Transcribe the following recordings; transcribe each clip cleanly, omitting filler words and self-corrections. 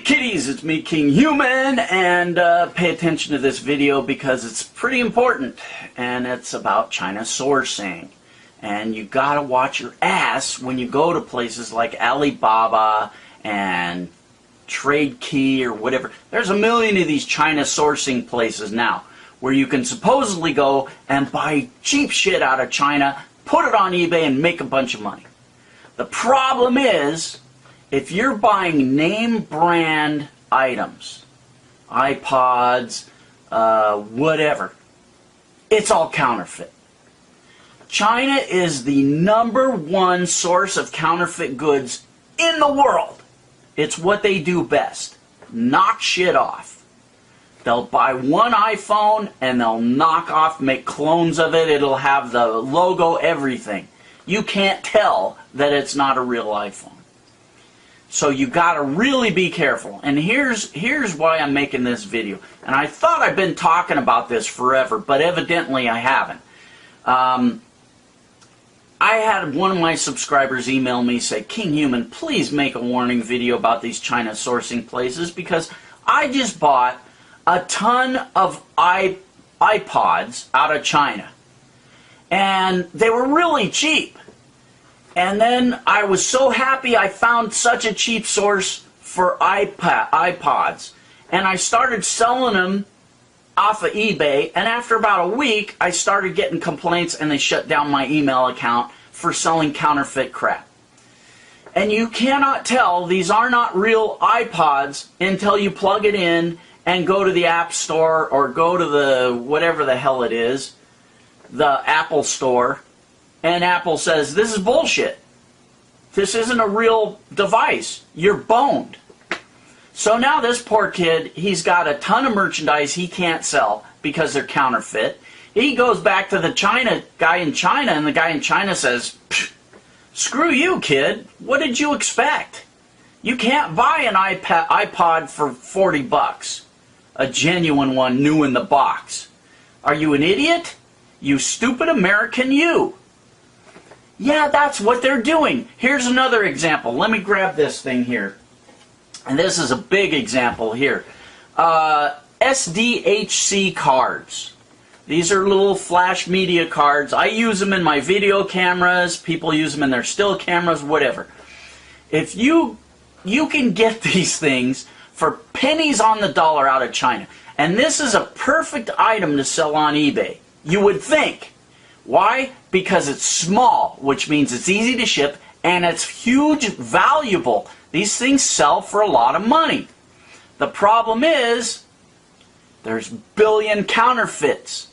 Hey kiddies, it's me, King Human, and pay attention to this video because it's pretty important, and it's about China sourcing. And you gotta watch your ass when you go to places like Alibaba and Trade Key or whatever. There's a million of these China sourcing places now where you can supposedly go and buy cheap shit out of China, put it on eBay, and make a bunch of money. The problem is, if you're buying name brand items, iPods, whatever, it's all counterfeit. China is the #1 source of counterfeit goods in the world. It's what they do best. Knock shit off. They'll buy one iPhone and they'll knock off, make clones of it. It'll have the logo, everything. You can't tell that it's not a real iPhone. So you gotta really be careful. And here's why I'm making this video. And I thought I've been talking about this forever, but evidently I haven't. I had one of my subscribers email me, say, King Human, please make a warning video about these China sourcing places, because I just bought a ton of iPods out of China. And they were really cheap. And then I was so happy I found such a cheap source for iPods. And I started selling them off of eBay. And after about a week, I started getting complaints and they shut down my email account for selling counterfeit crap. And you cannot tell these are not real iPods until you plug it in and go to the App Store or go to the whatever the hell it is, the Apple Store. And Apple says, this is bullshit. This isn't a real device. You're boned. So now this poor kid, he's got a ton of merchandise he can't sell because they're counterfeit. He goes back to the guy in China, and the guy in China says, screw you, kid. What did you expect? You can't buy an iPod for 40 bucks. A genuine one, new in the box. Are you an idiot? You stupid American, you. Yeah, that's what they're doing. Here's another example. Let me grab this thing here. And this is a big example here. SDHC cards. These are little flash media cards. I use them in my video cameras. People use them in their still cameras, whatever. If you can get these things for pennies on the dollar out of China. And this is a perfect item to sell on eBay. You would think. Why? Because it's small, which means it's easy to ship, and it's huge valuable. These things sell for a lot of money. The problem is, there's billion counterfeits,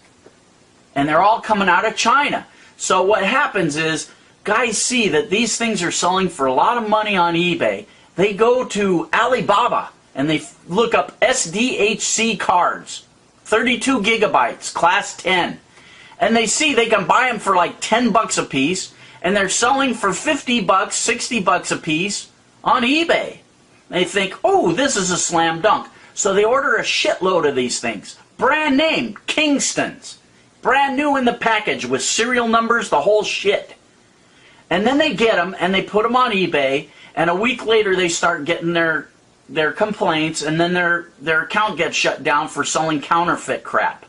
and they're all coming out of China. So what happens is, guys see that these things are selling for a lot of money on eBay. They go to Alibaba, and they look up SDHC cards, 32 gigabytes, class 10. And they see they can buy them for like 10 bucks a piece, and they're selling for 50 bucks, 60 bucks a piece on eBay. They think, oh, this is a slam dunk. So they order a shitload of these things. Brand name, Kingston's. Brand new in the package with serial numbers, the whole shit. And then they get them and they put them on eBay, and a week later they start getting their complaints, and then their account gets shut down for selling counterfeit crap.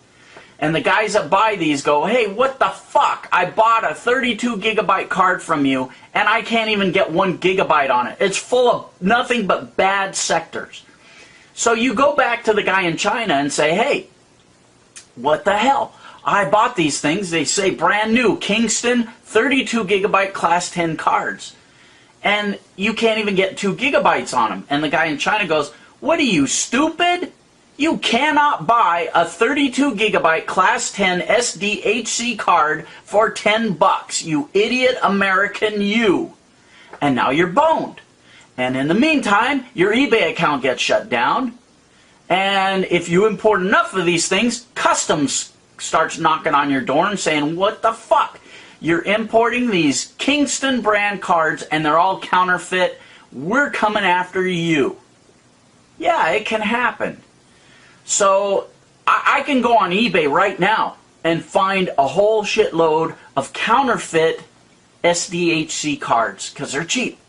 And the guys that buy these go, hey, what the fuck? I bought a 32 gigabyte card from you, and I can't even get 1 gigabyte on it. It's full of nothing but bad sectors. So you go back to the guy in China and say, hey, what the hell? I bought these things. They say brand new, Kingston, 32 gigabyte class 10 cards. And you can't even get 2 gigabytes on them. And the guy in China goes, what are you, stupid? You cannot buy a 32 gigabyte class 10 SDHC card for 10 bucks, you idiot American, you. And now you're boned. And in the meantime, your eBay account gets shut down. And if you import enough of these things, customs starts knocking on your door and saying, what the fuck? You're importing these Kingston brand cards and they're all counterfeit. We're coming after you. Yeah, it can happen. So I can go on eBay right now and find a whole shitload of counterfeit SDHC cards because they're cheap.